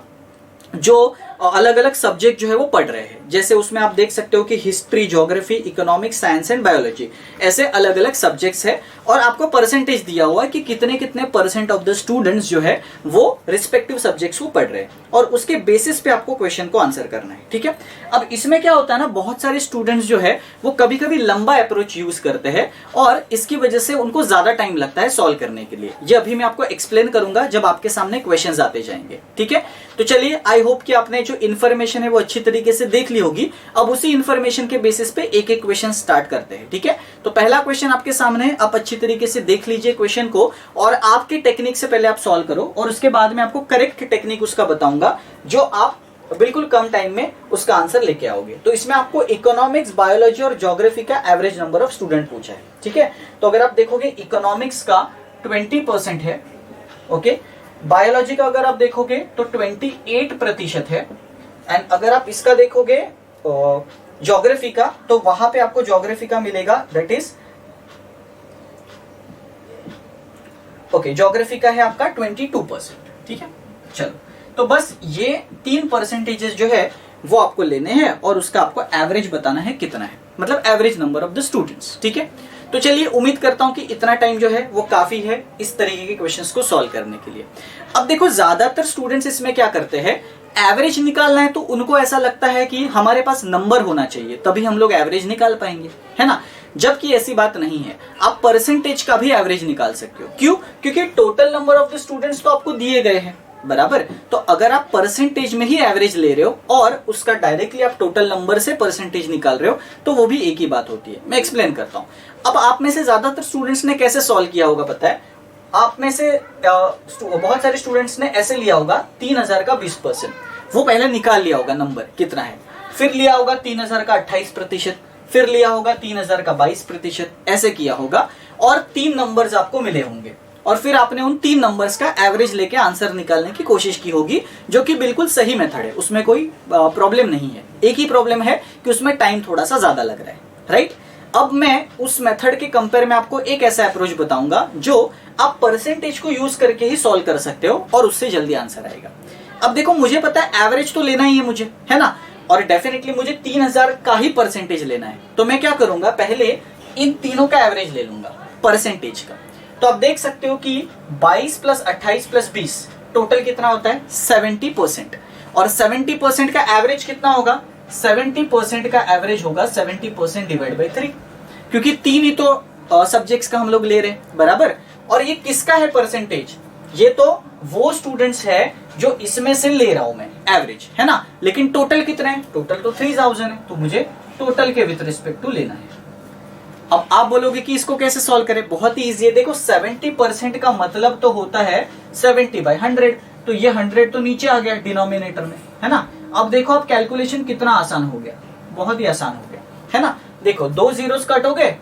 जो अलग अलग सब्जेक्ट जो है वो पढ़ रहे हैं। जैसे उसमें आप देख सकते हो कि history, geography, economics, science and biology, ऐसे अलग अलग सब्जेक्ट्स है, और आपको परसेंटेज दिया हुआ है कि कितने कितने परसेंट ऑफ द स्टूडेंट्स जो है वो रिस्पेक्टिव सब्जेक्ट्स को पढ़ रहे हैं, और उसके बेसिस पे आपको क्वेश्चन को आंसर करना है, ठीक है। अब इसमें क्या होता है ना, बहुत सारे स्टूडेंट्स जो है वो कभी कभी लंबा अप्रोच यूज करते हैं, और इसकी वजह से उनको ज्यादा टाइम लगता है सॉल्व करने के लिए। ये अभी मैं आपको एक्सप्लेन करूंगा जब आपके सामने क्वेश्चन आते जाएंगे, ठीक है। तो चलिए, आई होप कि आपने जो इन्फॉर्मेशन है वो अच्छी तरीके से देख ली होगी। अब उसी इन्फॉर्मेशन के बेसिस पे एक एक क्वेश्चन स्टार्ट करते हैं, ठीक है। तो पहला क्वेश्चन आपके सामने है, आप अच्छी तरीके से देख लीजिए क्वेश्चन को, और आपके टेक्निक से पहले आप सॉल्व करो, और उसके बाद में आपको करेक्ट टेक्निक उसका बताऊंगा जो आप बिल्कुल कम टाइम में उसका आंसर लेके आओगे। तो इसमें आपको इकोनॉमिक्स, बायोलॉजी और ज्योग्राफी का एवरेज नंबर ऑफ स्टूडेंट पूछा है, ठीक है। तो अगर आप देखोगे इकोनॉमिक्स का 20% है, ओके, बायोलॉजी का अगर आप देखोगे तो 28% है, एंड अगर आप इसका देखोगे ज्योग्राफी का, तो वहां पे आपको ज्योग्राफी का मिलेगा, दैट इज ओके, ज्योग्राफी का है आपका 22%, ठीक है। चलो, तो बस ये 3 परसेंटेजेस जो है वो आपको लेने हैं, और उसका आपको एवरेज बताना है कितना है, मतलब average number of the students, ठीक है। तो चलिए, उम्मीद करता हूं कि इतना टाइम जो है वो काफी है इस तरीके के क्वेश्चंस को सॉल्व करने के लिए। अब देखो, ज्यादातर स्टूडेंट्स इसमें क्या करते हैं, एवरेज निकालना है तो उनको ऐसा लगता है कि हमारे पास नंबर होना चाहिए तभी हम लोग एवरेज निकाल पाएंगे, है ना। जबकि ऐसी बात नहीं है, आप परसेंटेज का भी एवरेज निकाल सकते हो। क्यों? क्योंकि total number of the students तो आपको दिए गए हैं, बराबर। तो अगर आप परसेंटेज में ही एवरेज ले रहे हो और उसका डायरेक्टली आप टोटल नंबर से परसेंटेज निकाल रहे हो, तो वो भी एक ही बात होती है। मैं एक्सप्लेन करता हूं। अब आप में से ज्यादातर स्टूडेंट्स ने कैसे सॉल्व किया होगा पता है, आप में से बहुत सारे स्टूडेंट्स ने ऐसे लिया होगा 3000 का 20%, वो पहले निकाल लिया होगा नंबर कितना है, फिर लिया होगा 3000 का 28%, फिर लिया होगा 3000 का 22%, ऐसे किया होगा और 3 नंबर्स आपको मिले होंगे और फिर आपने उन 3 नंबर्स का एवरेज लेके आंसर निकालने की कोशिश की होगी, जो कि बिल्कुल सही मेथड है, उसमें कोई प्रॉब्लम नहीं है। एक ही प्रॉब्लम है कि उसमें टाइम थोड़ा सा ज्यादा लग रहा है, राइट। अब मैं उस मेथड के कंपेयर में आपको एक ऐसा अप्रोच बताऊंगा जो आप परसेंटेज को यूज करके ही सॉल्व कर सकते हो और उससे जल्दी आंसर आएगा। अब देखो, मुझे पता है एवरेज तो लेना ही है मुझे, है ना, और डेफिनेटली मुझे 3000 का ही परसेंटेज लेना है। तो मैं क्या करूंगा, पहले इन तीनों का एवरेज ले लूंगा परसेंटेज का। तो आप देख सकते हो कि 22 प्लस 28 प्लस 20 टोटल कितना होता है 70%, और 70% का एवरेज कितना होगा, 70% का एवरेज होगा 70% डिवाइड बाई 3, क्योंकि 3 ही तो सब्जेक्ट्स का हम लोग ले रहे हैं, बराबर। और ये किसका है परसेंटेज, ये तो वो स्टूडेंट्स है जो इसमें से ले रहा हूं मैं एवरेज, है ना, लेकिन टोटल कितना है, टोटल तो 3000 है, तो मुझे टोटल के विद रिस्पेक्ट टू लेना है। अब आप बोलोगे कि इसको कैसे सॉल्व करें, बहुत ही इजी है। देखो 70% का मतलब तो होता है 70/100, तो ये 100 तो नीचे आ गया डिनोमिनेटर में, है ना। अब देखो आप कैलकुलेशन कितना आसान हो गया, बहुत ही आसान हो गया, है ना। देखो 2 जीरोस कट हो गए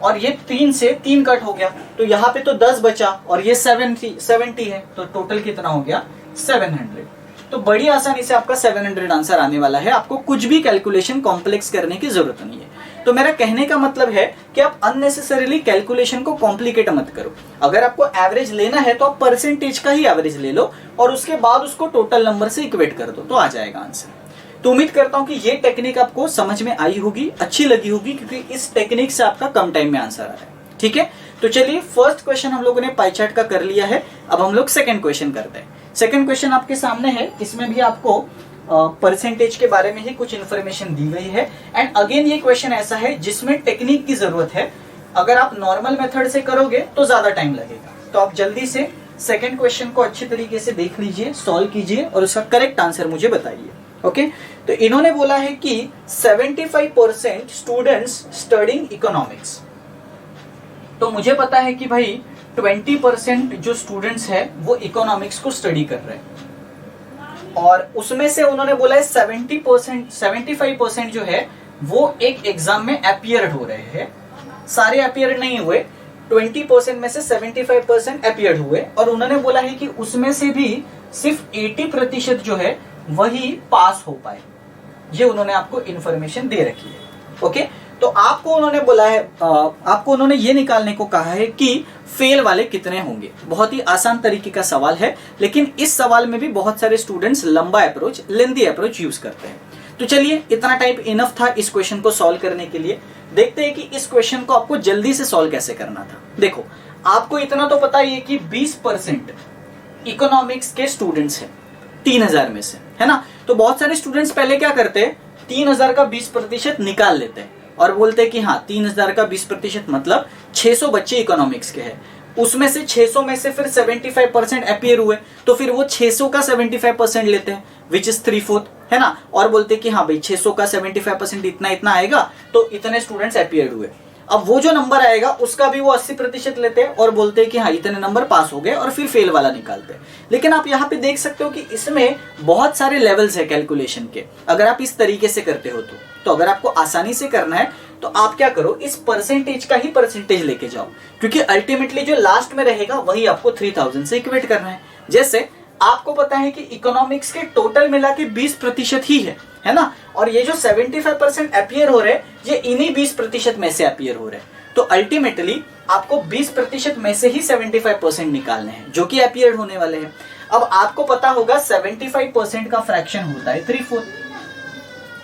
और ये 3 से 3 कट हो गया, तो यहाँ पे तो 10 बचा और ये 70 है, तो टोटल कितना हो गया 700। तो बड़ी आसानी से आपका 700 आंसर आने वाला है, आपको कुछ भी कैलकुलेशन कॉम्प्लेक्स करने की जरूरत नहीं है। तो मेरा कहने का मतलब है कि आप अननेसेसरीली कैलकुलेशन को कॉम्प्लिकेट मत करो। अगर आपको एवरेज लेना है तो आप परसेंटेज का ही एवरेज ले लो और उसके बाद उसको टोटल नंबर से इक्वेट कर दो, तो आ जाएगा आंसर। तो उम्मीद करता हूं कि ये टेक्निक आपको समझ में आई होगी, अच्छी लगी होगी, क्योंकि इस टेक्निक से आपका कम टाइम में आंसर आ रहा है, ठीक है। तो चलिए, फर्स्ट क्वेश्चन हम लोगों ने पाई चार्ट का कर लिया है, अब हम लोग सेकंड क्वेश्चन करते हैं। सेकंड क्वेश्चन आपके सामने है, इसमें भी आपको परसेंटेज के बारे में ही कुछ इन्फॉर्मेशन दी गई है। एंड अगेन ये क्वेश्चन ऐसा है जिसमें टेक्निक की जरूरत है, अगर आप नॉर्मल मेथड से करोगे तो ज्यादा टाइम लगेगा। तो आप जल्दी से सेकंड क्वेश्चन को अच्छी तरीके से देख लीजिए, सॉल्व कीजिए और उसका करेक्ट आंसर मुझे बताइए, ओके। तो इन्होंने बोला है कि 75% स्टूडेंट्स स्टडिंग इकोनॉमिक्स। तो मुझे पता है कि भाई 20% जो स्टूडेंट्स है वो इकोनॉमिक्स को स्टडी कर रहे हैं, और उसमें से उन्होंने बोला है 75% जो है वो एक एग्जाम में अपीयर्ड हो रहे हैं। सारे अपीयर्ड नहीं हुए, 20% में से 75% अपीयर्ड हुए, और उन्होंने बोला है कि उसमें से भी सिर्फ 80% जो है वही पास हो पाए। ये उन्होंने आपको इंफॉर्मेशन दे रखी है, ओके। तो आपको उन्होंने बोला है, आपको उन्होंने ये निकालने को कहा है कि फेल वाले कितने होंगे। बहुत ही आसान तरीके का सवाल है, लेकिन इस सवाल में भी बहुत सारे स्टूडेंट्स लंबा अप्रोच, लेंथी अप्रोच यूज करते हैं। तो चलिए, इतना टाइम इनफ था इस क्वेश्चन को सॉल्व करने के लिए। देखते हैं कि इस क्वेश्चन को आपको जल्दी से सॉल्व कैसे करना था। देखो, आपको इतना तो पता ही है कि 20% इकोनॉमिक्स के स्टूडेंट्स हैं 3000 में से, है ना। तो बहुत सारे स्टूडेंट्स पहले क्या करते हैं, 3000 का 20% निकाल लेते हैं और बोलते हैं कि हाँ 3000 का 20% मतलब 600 बच्चे इकोनॉमिक्स के हैं। उसमें से 600 में से फिर 75% अपीयर हुए, तो फिर वो 600 का 75% लेते हैं, विच इज 3/4, है ना। और बोलते हैं कि हाँ भाई 600 का 75% इतना इतना आएगा, तो इतने स्टूडेंट्स अपीयर हुए। अब वो जो नंबर आएगा उसका भी वो 80% लेते हैं और बोलते हैं कि हाँ इतने नंबर पास हो गए, और फिर फेल वाला निकालते हैं। लेकिन आप यहाँ पे देख सकते हो कि इसमें बहुत सारे लेवल्स है कैलकुलेशन के, अगर आप इस तरीके से करते हो तो अगर आपको आसानी से करना है तो आप क्या करो, इस परसेंटेज का ही परसेंटेज लेके जाओ, क्योंकि अल्टीमेटली जो लास्ट में रहेगा वही आपको 3000 से इक्वेट करना है। जैसे आपको पता है कि इकोनॉमिक्स के टोटल मिला के 20% ही है ना, और ये जो 75% अपीयर हो रहे हैं ये इन्हीं 20% में से अपीयर हो रहे हैं। तो अल्टीमेटली आपको 20% में से ही 75% निकालने हैं जो कि अपीयर होने वाले हैं। अब आपको पता होगा 75% का फ्रैक्शन होता है 3/4,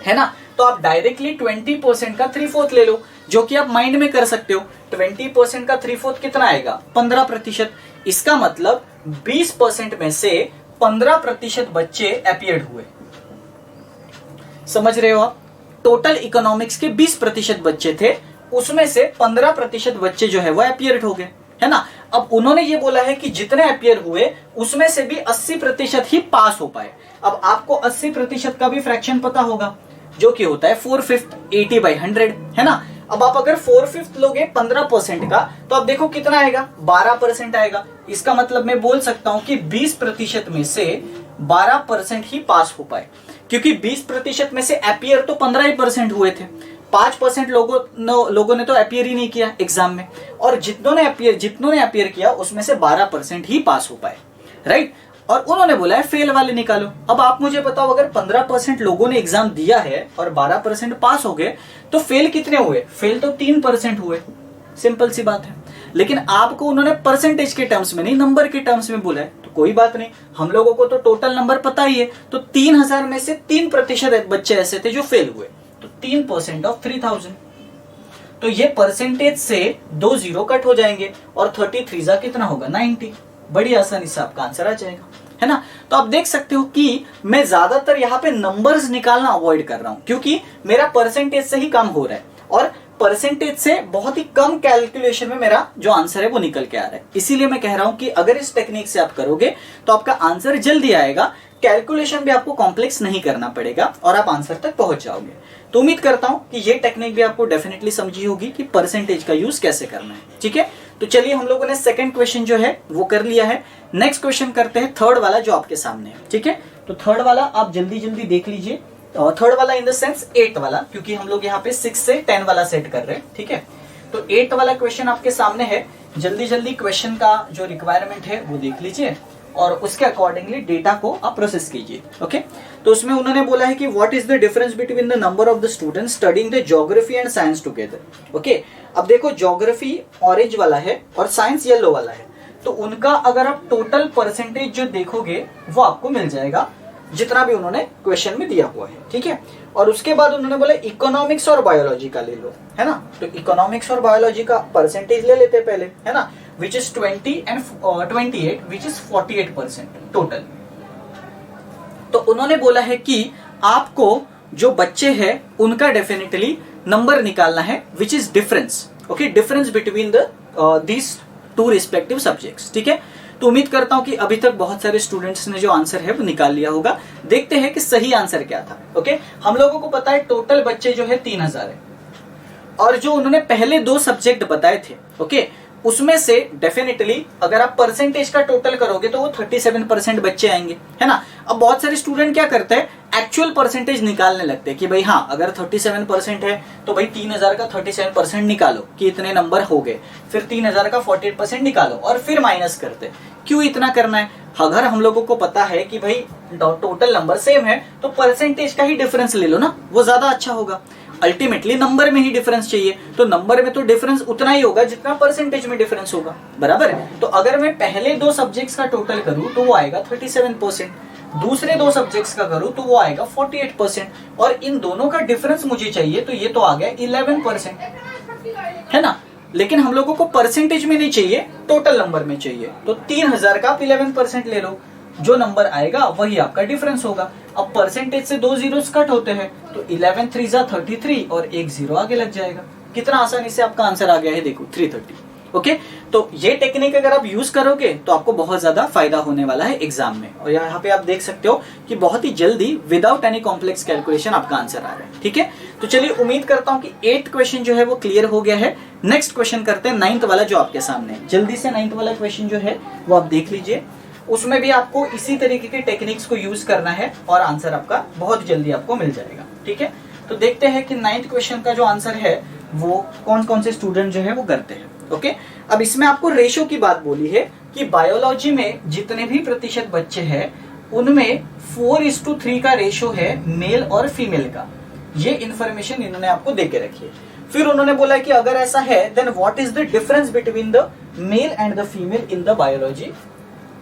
है ना। तो आप डायरेक्टली 20% का 3/4 ले लो, जो कि आप माइंड में कर सकते हो। 20% का 3/4 कितना आएगा, 15%। इसका मतलब 20% में से 15% बच्चे अपीयर्ड हुए। समझ रहे हो आप, टोटल इकोनॉमिक्स के 20% बच्चे थे, उसमें से 15% बच्चे जो है वो अपीयर्ड हो गए, है ना। अब उन्होंने ये बोला है कि जितने अपीयर हुए उसमें से भी 80% ही पास हो पाए। अब आपको 80% का भी फ्रैक्शन पता होगा, जो कि होता है 4/5 80/100, है ना। अब आप अगर 4/5 लोगे 15% का, तो अब देखो कितना आएगा, 12% आएगा। इसका मतलब मैं बोल सकता हूं कि 20% में से 12% ही पास हो पाए, क्योंकि 20% में से अपीयर तो 15% हुए थे, 5% लोगों ने तो अपीयर ही नहीं किया एग्जाम में, और जितनों ने अपीयर किया उसमें से 12% ही पास हो पाए, राइट। और उन्होंने बोला है फेल वाले निकालो। अब आप मुझे बताओ, अगर 15% लोगों ने एग्जाम दिया है और 12% पास हो गए, तो फेल कितने हुए? फेल तो 3% हुए, सिंपल सी बात है। लेकिन आपको उन्होंने परसेंटेज के टर्म्स में नहीं, नंबर के टर्म्स में बोला है, तो कोई बात नहीं, हम लोगों को तो टोटल नंबर पता ही है। तो 3000 में से 3% बच्चे ऐसे थे जो फेल हुए, तो 3% ऑफ 3000। तो ये परसेंटेज से 2 जीरो कट हो जाएंगे और 33 कितना होगा, 90। बड़ी आसानी से आपका आंसर आ जाएगा, है ना। तो आप देख सकते हो कि मैं ज्यादातर यहाँ पे नंबर्स निकालना अवॉइड कर रहा हूं, क्योंकि मेरा परसेंटेज से ही काम हो रहा है, और परसेंटेज से बहुत ही कम कैलकुलेशन में मेरा जो आंसर है वो निकल के आ रहा है। इसीलिए मैं कह रहा हूं कि अगर इस टेक्निक से आप करोगे तो आपका आंसर जल्दी आएगा, कैलकुलेशन भी आपको कॉम्प्लेक्स नहीं करना पड़ेगा और आप आंसर तक पहुंच जाओगे। तो उम्मीद करता हूं कि ये टेक्निक भी आपको डेफिनेटली समझी होगी कि परसेंटेज का यूज कैसे करना है, ठीक है। तो चलिए, हम लोगों ने सेकंड क्वेश्चन जो है वो कर लिया है। नेक्स्ट क्वेश्चन करते हैं थर्ड वाला जो आपके सामने है, ठीक है। तो थर्ड वाला आप जल्दी जल्दी देख लीजिए, थर्ड वाला इन द सेंस 8 वाला, क्योंकि हम लोग यहाँ पे 6 से 10 वाला सेट कर रहे हैं, ठीक है। तो 8 वाला क्वेश्चन आपके सामने है, जल्दी जल्दी क्वेश्चन का जो रिक्वायरमेंट है वो देख लीजिए और उसके अकॉर्डिंगली डेटा को आप प्रोसेस कीजिए, ओके। तो उसमें उन्होंने बोला है कि what is the difference between the number of the students studying the geography and science together, okay. अब देखो, ज्योग्राफी ऑरेंज वाला है और साइंस येलो वाला है, तो उनका अगर आप टोटल परसेंटेज जो देखोगे वो आपको मिल जाएगा, जितना भी उन्होंने क्वेश्चन में दिया हुआ है, ठीक है। और उसके बाद उन्होंने बोला इकोनॉमिक्स और बायोलॉजी का ले लो, है ना। तो इकोनॉमिक्स और बायोलॉजी का परसेंटेज ले लेते हैं पहले, है ना, which is 20 and 28, which is 48% total. तो उन्होंने बोला है कि आपको जो बच्चे हैं उनका डेफिनेटली नंबर निकालना है, which is difference, okay, difference between the these two respective subjects, ठीक है। तो उम्मीद करता हूं कि अभी तक बहुत सारे स्टूडेंट्स ने जो आंसर है वो निकाल लिया होगा। देखते हैं कि सही आंसर क्या था, ओके। हम लोगों को पता है टोटल बच्चे जो है 3000 है, और जो उन्होंने पहले 2 सब्जेक्ट बताए थे, ओके, उसमें से डेफिनेटली अगर आप परसेंटेज का टोटल करोगे तो वो 37% बच्चे आएंगे, है ना। अब बहुत सारे स्टूडेंट क्या करते हैं, एक्चुअल परसेंटेज निकालने लगते हैं कि भाई हाँ, अगर 37% है तो भाई 3000 का 37% निकालो कि इतने नंबर हो गए, फिर 3000 का 48% निकालो और फिर माइनस करते। क्यों इतना करना है? अगर हम लोगों को पता है कि भाई टोटल नंबर सेम है तो परसेंटेज का ही डिफरेंस ले लो ना, वो ज्यादा अच्छा होगा। अल्टीमेटली नंबर में ही डिफरेंस चाहिए, तो नंबर में तो डिफरेंस उतना ही होगा जितना परसेंटेज में डिफरेंस होगा, बराबर है। तो अगर मैं पहले 2 सब्जेक्ट्स का टोटल करूं तो वो आएगा 37%, दूसरे 2 सब्जेक्ट्स का करूं तो वो आएगा 48%, और इन दोनों का डिफरेंस मुझे चाहिए तो ये तो आ गया 11%, है ना। लेकिन हम लोगों को परसेंटेज में नहीं चाहिए, टोटल नंबर में चाहिए। तो 3000 का आप 11% ले लो, जो नंबर आएगा वही आपका डिफरेंस होगा। अब परसेंटेज से 2 जीरोस कट होते हैं, तो 11 3 33 और 1 जीरो आगे लग जाएगा। कितना आसानी से आपका आंसर आ गया है, देखो 330, ओके। तो ये टेक्निक अगर आप यूज करोगे तो आपको बहुत ज्यादा फायदा होने वाला है एग्जाम में। और यहाँ पे आप देख सकते हो कि बहुत ही जल्दी विदाउट एनी कॉम्प्लेक्स कैलकुलेशन आपका आंसर आ रहा है, ठीक है। तो चलिए, उम्मीद करता हूँ कि 8th क्वेश्चन जो है वो क्लियर हो गया है। नेक्स्ट क्वेश्चन करते हैं 9th वाला जो आपके सामने है। जल्दी से 9th वाला क्वेश्चन जो है वो आप देख लीजिए, उसमें भी आपको इसी तरीके के टेक्निक्स को यूज करना है और आंसर आपका बहुत जल्दी आपको मिल जाएगा, ठीक है। तो देखते हैं कि 9th क्वेश्चन का जो आंसर है वो कौन कौन से स्टूडेंट जो है वो करते हैं, ओके। अब इसमें आपको रेशो की बात बोली है कि बायोलॉजी में जितने भी प्रतिशत बच्चे हैं उनमें 4:3 का रेशो है मेल और फीमेल का। ये इंफॉर्मेशन इन्होंने आपको देके रखी है। फिर उन्होंने बोला कि अगर ऐसा है then what is the difference between the male and the female in the biology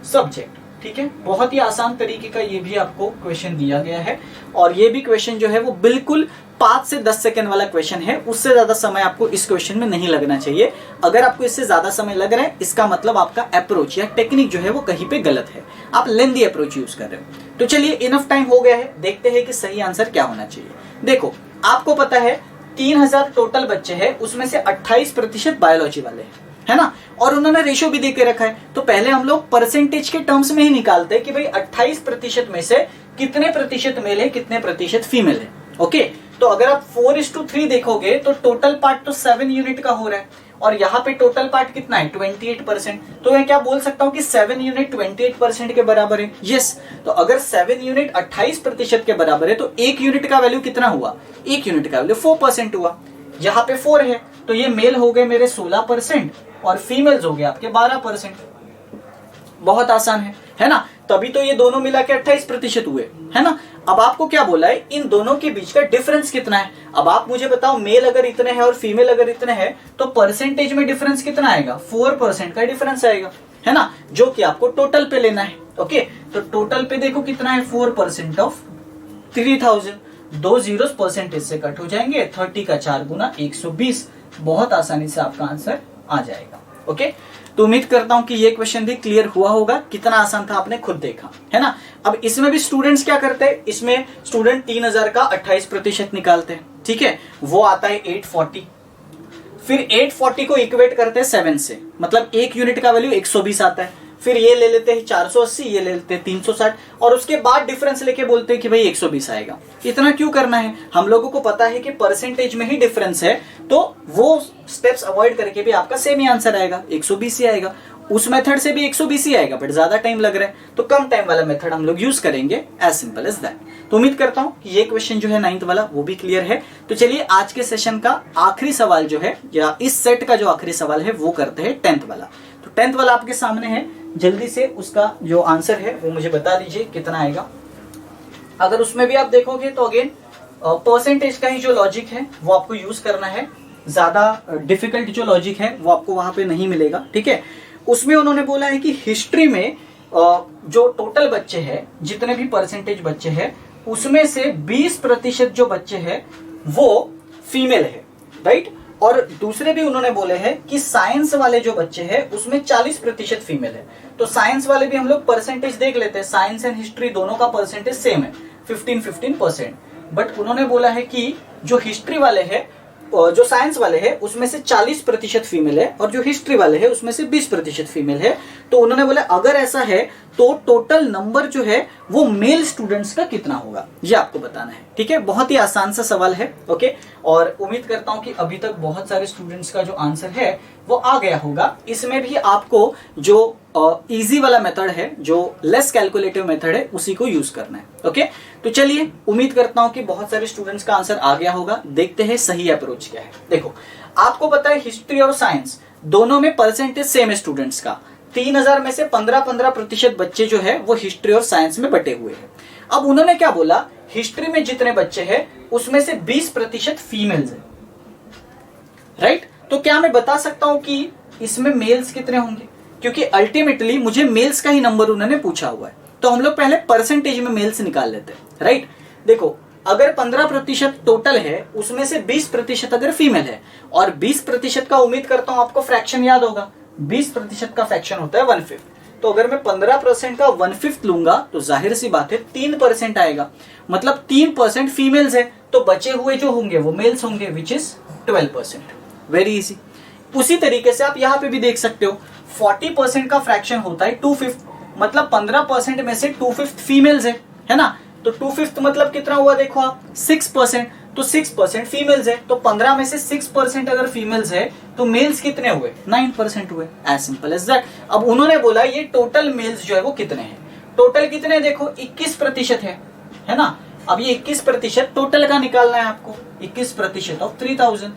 subject, ठीक है। बहुत ही आसान तरीके का ये भी आपको क्वेश्चन दिया गया है, और ये भी क्वेश्चन जो है वो बिल्कुल 5 से 10 सेकंड वाला क्वेश्चन है। उससे ज्यादा समय आपको इस क्वेश्चन में नहीं लगना चाहिए। अगर आपको इससे ज्यादा समय लग रहा है, इसका मतलब आपका अप्रोच या टेक्निक जो है वो कहीं पे गलत है, आप लेंदी अप्रोच यूज कर रहे हो। तो चलिए, इनफ टाइम हो गया है, देखते हैं कि सही आंसर क्या होना चाहिए। देखो, आपको पता है 3000 टोटल बच्चे हैं, उसमें से 28% बायोलॉजी वाले हैं, है ना। और उन्होंने रेशो भी देके रखा है, तो पहले हम लोग परसेंटेज के टर्म्स में ही निकालते हैं कि भाई 28% में से कितने प्रतिशत मेल है, कितने प्रतिशत फीमेल है, ओके। तो तो अगर आप 4:3 देखोगे तो टोटल पार्ट तो 7 यूनिट का हो रहा है और यहाँ पे टोटल पार्ट कितना है 28%। तो मैं क्या बोल सकता हूँ कि 7 यूनिट 28% के बराबर है। यस, तो अगर 7 यूनिट 28% के बराबर है तो 1 यूनिट का वैल्यू कितना हुआ, 1 यूनिट का वैल्यू 4% हुआ। यहाँ पे 4 है तो ये मेल हो गए मेरे 16% और फीमेल्स हो गए आपके 12%। बहुत आसान है ना। तभी तो ये दोनों मिला के 28% हुए, है ना। अब आपको क्या बोला है, इन दोनों के बीच का डिफरेंस कितना है। अब आप मुझे बताओ, मेल अगर इतने हैं और फीमेल अगर इतने हैं तो परसेंटेज में डिफरेंस कितना आएगा, 4% का डिफरेंस आएगा, है ना, जो कि आपको टोटल पे लेना है। ओके, तो टोटल पे देखो कितना है 4% ऑफ 3000, 2 जीरो परसेंटेज से कट हो जाएंगे, 30 का 4 गुना 120। बहुत आसानी से आपका आंसर आ जाएगा। ओके, तो उम्मीद करता हूं कि ये क्वेश्चन भी क्लियर हुआ होगा। कितना आसान था आपने खुद देखा, है ना। अब इसमें भी स्टूडेंट्स क्या करते हैं, इसमें स्टूडेंट 3000 का 28% निकालते हैं, ठीक है, वो आता है 840। फिर 840 को इक्वेट करते हैं 7 से, मतलब 1 यूनिट का वैल्यू 120 आता है। फिर ये ले लेते हैं 480, ये ले लेते हैं 360 और उसके बाद डिफरेंस लेके बोलते हैं कि भाई 120 आएगा। इतना क्यों करना है, हम लोगों को पता है कि परसेंटेज में ही डिफरेंस है, तो वो स्टेप्स अवॉइड करके भी आपका सेम ही आंसर आएगा, 120 ही आएगा। उस मेथड से भी 120 ही आएगा, बट ज्यादा टाइम लग रहा है, तो कम टाइम वाला मेथड हम लोग यूज करेंगे, एज सिंपल एज दैट। तो उम्मीद करता हूं कि ये क्वेश्चन जो है 9th वाला वो भी क्लियर है। तो चलिए आज के सेशन का आखिरी सवाल जो है, या इस सेट का जो आखिरी सवाल है, वो करते हैं 10th वाला। तो 10th वाला आपके सामने है, जल्दी से उसका जो आंसर है वो मुझे बता दीजिए कितना आएगा। अगर उसमें भी आप देखोगे तो अगेन परसेंटेज का ही जो लॉजिक है वो आपको यूज करना है, ज्यादा डिफिकल्ट जो लॉजिक है वो आपको वहां पे नहीं मिलेगा, ठीक है। उसमें उन्होंने बोला है कि हिस्ट्री में जो टोटल बच्चे हैं, जितने भी परसेंटेज बच्चे हैं, उसमें से 20% जो बच्चे हैं वो फीमेल है, राइट। और दूसरे भी उन्होंने बोले हैं कि साइंस वाले जो बच्चे हैं उसमें 40% फीमेल है। तो साइंस वाले भी हम लोग परसेंटेज देख लेते हैं, साइंस एंड हिस्ट्री दोनों का परसेंटेज सेम है, 15-15%। बट उन्होंने बोला है कि जो हिस्ट्री वाले हैं, जो साइंस वाले हैं उसमें से 40% फीमेल है और जो हिस्ट्री वाले हैं उसमें से 20% फीमेल है। तो उन्होंने बोला अगर ऐसा है तो टोटल नंबर जो है वो मेल स्टूडेंट्स का कितना होगा, ये आपको बताना है, ठीक है। बहुत ही आसान सा सवाल है, ओके। और उम्मीद करता हूं कि अभी तक बहुत सारे स्टूडेंट्स का जो आंसर है वो आ गया होगा। इसमें भी आपको जो इजी वाला मेथड है, जो लेस कैलकुलेटिव मेथड है, उसी को यूज करना है, ओके। तो चलिए, उम्मीद करता हूं कि बहुत सारे स्टूडेंट्स का आंसर आ गया होगा। देखते हैं सही अप्रोच क्या है। देखो, आपको पता है हिस्ट्री और साइंस दोनों में परसेंटेज सेम है स्टूडेंट्स का। 3000 में से 15-15% बच्चे जो है वो हिस्ट्री और साइंस में बटे हुए हैं। अब उन्होंने क्या बोला, हिस्ट्री में जितने बच्चे हैं उसमें से 20% फीमेल्स है, राइट। तो क्या मैं बता सकता हूं कि इसमें मेल्स कितने होंगे, क्योंकि अल्टीमेटली मुझे मेल्स का ही नंबर उन्होंने पूछा हुआ है। तो हम लोग पहले परसेंटेज में मेल्स निकाल लेते हैं, राइट। देखो, अगर 15% टोटल है उसमें से 20% अगर फीमेल है, और 20% का उम्मीद करता हूं आपको फ्रैक्शन याद होगा, 20% का फ्रैक्शन होता है 1/5। तो अगर मैं 15% का 1/5 लूंगा तो जाहिर सी बात है 3% आएगा, मतलब 3% फीमेल्स है, तो बचे हुए जो होंगे वो मेल्स होंगे, विच इज 12%। Very easy. उसी तरीके से आप यहाँ पे भी देख सकते हो, 40% का फ्रैक्शन होता है 2/5, मतलब 15% में से 2/5 फीमेल्स है ना। तो 2/5 मतलब कितना हुआ, देखो आप 6%, तो 6% फीमेल्स है। तो 15 में से 6% अगर फीमेल्स है तो मेल्स कितने हुए, 9% हुए, एज सिंपल एज दैट। अब उन्होंने बोला ये टोटल मेल्स जो है वो कितने हैं, टोटल कितने, देखो 21% है ना। अब ये 21% टोटल का निकालना है आपको, 21% ऑफ 3000।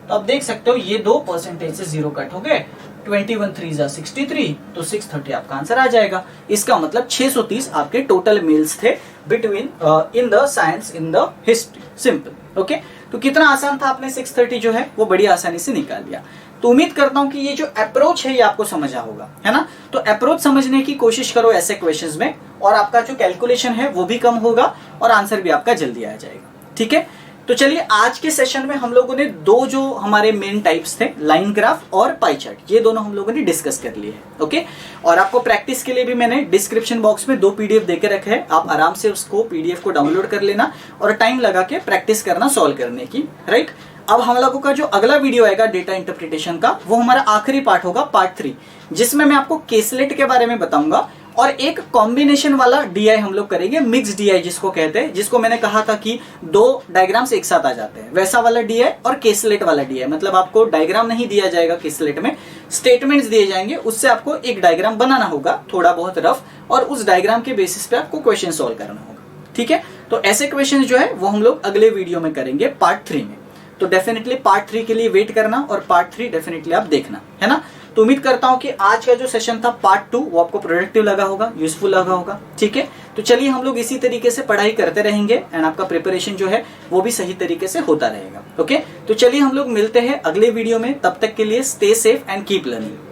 तो आप देख सकते हो ये 2% से 0 कट हो गए, 21 3 63, तो 630 आपका आंसर आ जाएगा। इसका मतलब 630 आपके टोटल मेल्स थे between in the science, in the history, simple, okay. तो कितना आसान था, आपने 630 जो है वो बड़ी आसानी से निकाल लिया। तो उम्मीद करता हूं कि ये जो अप्रोच है ये आपको समझा होगा, है ना। तो अप्रोच समझने की कोशिश करो ऐसे क्वेश्चंस में, और आपका जो कैलकुलेशन है वो भी कम होगा और आंसर भी आपका जल्दी आ जाएगा, ठीक है। तो चलिए, आज के सेशन में हम लोगों ने दो जो हमारे मेन टाइप्स थे, लाइन ग्राफ और पाई चार्ट, ये दोनों हम लोगों ने डिस्कस कर लिए हैं, ओके। और आपको प्रैक्टिस के लिए भी मैंने डिस्क्रिप्शन बॉक्स में 2 PDF देके रखे हैं, आप आराम से उसको PDF को डाउनलोड कर लेना और टाइम लगा के प्रैक्टिस करना सॉल्व करने की, राइट। अब हम लोगों का जो अगला वीडियो आएगा डेटा इंटरप्रिटेशन का, वो हमारा आखिरी पार्ट होगा, पार्ट 3, जिसमें मैं आपको केसलेट के बारे में बताऊंगा और एक कॉम्बिनेशन वाला डीआई हम लोग करेंगे, मिक्स डीआई जिसको कहते हैं, जिसको मैंने कहा था कि दो डायग्राम्स एक साथ आ जाते हैं, वैसा वाला डीआई और केसलेट वाला डीआई। मतलब आपको डायग्राम नहीं दिया जाएगा केसलेट में, स्टेटमेंट्स दिए जाएंगे, उससे आपको एक डायग्राम बनाना होगा थोड़ा बहुत रफ, और उस डायग्राम के बेसिस पे आपको क्वेश्चन सॉल्व करना होगा। ठीक है, तो ऐसे क्वेश्चन जो है वो हम लोग अगले वीडियो में करेंगे पार्ट 3 में। तो डेफिनेटली पार्ट 3 के लिए वेट करना और पार्ट 3 डेफिनेटली आप देखना, है ना। तो उम्मीद करता हूं कि आज का जो सेशन था पार्ट 2 वो आपको प्रोडक्टिव लगा होगा, यूजफुल लगा होगा। ठीक है, तो चलिए हम लोग इसी तरीके से पढ़ाई करते रहेंगे एंड आपका प्रिपरेशन जो है वो भी सही तरीके से होता रहेगा। ओके, तो चलिए हम लोग मिलते हैं अगले वीडियो में, तब तक के लिए stay safe and keep learning.